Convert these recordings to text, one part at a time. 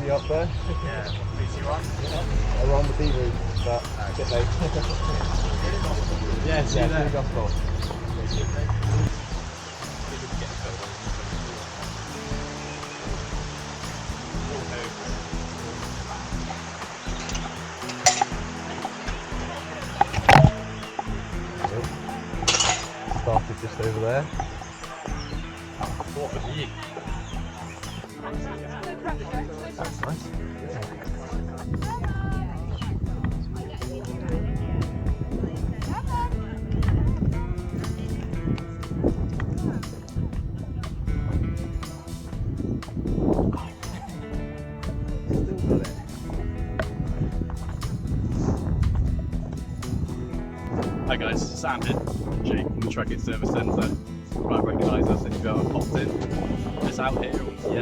you up there. Yeah, please you on? Yeah. We're on the B route, but a bit late. Yeah, see you there. Started just over there. What a view. That's nice. Hi guys, Sam here, Jake from the Trekitt Service Centre. You might recognise us if you've ever popped in. Just out here on the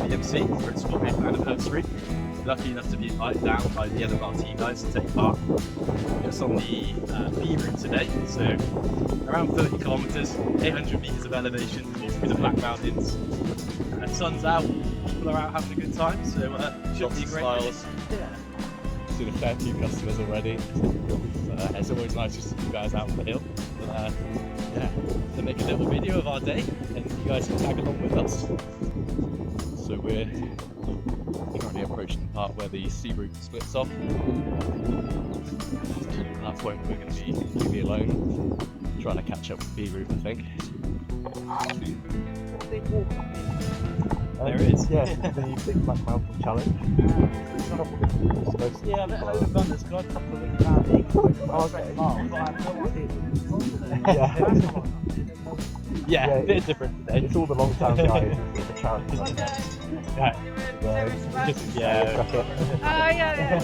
BBMC for its 40th anniversary. Lucky enough to be invited down by the LMRT guys to take part. Just on the B route today, so around 30 kilometres, 800 metres of elevation through the Black Mountains. Sun's out, people are out having a good time, so should be great. Yeah. Seen a fair few customers already. It's always nice just to see you guys out on the hill. But, yeah, to make a little video of our day, and you guys can tag along with us. So we're currently approaching the part where the C route splits off. At that point we're going to be alone, trying to catch up with B route, I think. There it is. Yeah, the Big Black Mountain Challenge. Yeah, I haven't done this because I come from the county. Yeah, a bit different today. It's all the Longtown guys. It's the charity. Yeah. Oh, yeah.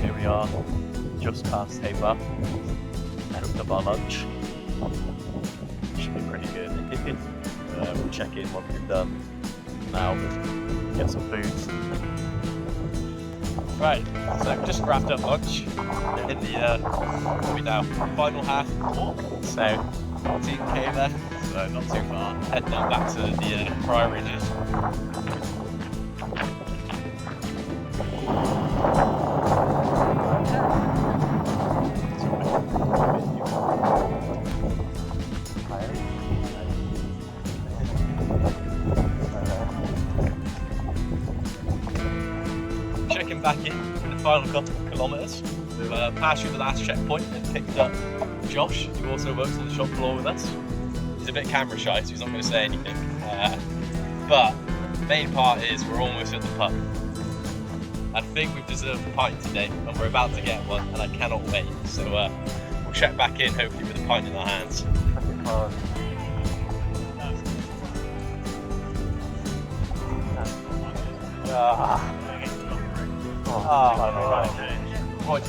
Here we are, just past Haber, hooked up our lunch. Should be pretty good. We'll check in what we've done now, get some food. Right, so we just wrapped up lunch in the, what are we now, final half of the walk. So, team came there, so not too far. Heading now back to the Priory now. Checking back in for the final couple of kilometres. We've passed through the last checkpoint and picked up Josh, who also works on the shop floor with us. He's a bit camera shy, so he's not going to say anything. But the main part is we're almost at the pub. I think we've deserved a pint today, and we're about to get one, and I cannot wait. So we'll check back in, hopefully with a pint in our hands.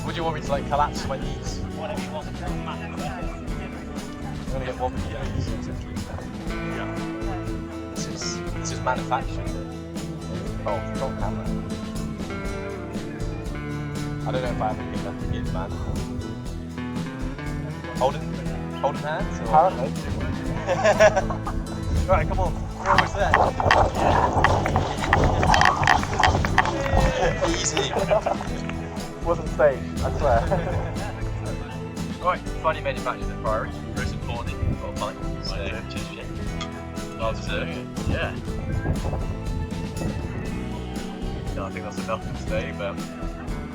Would you want me to like collapse my knees? Whatever you want to tell them. I'm gonna get one with you. This is manufactured. Oh, control camera. I don't know if I have anything left to give, man. Holding hands? Or? Apparently. Right, come on. We're almost there. Easy. Wasn't staged, I swear. Right, finally manufactured at Priory. Most importantly, got a pint. So, cheers, yeah. Well deserved. Yeah. No, I think that's enough for today, but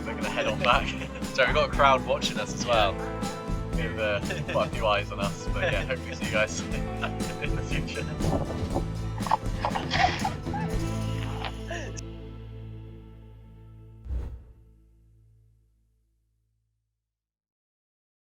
we're going to head on back. So we've got a crowd watching us as well. With quite a few eyes on us, but yeah, hopefully see you guys in the future.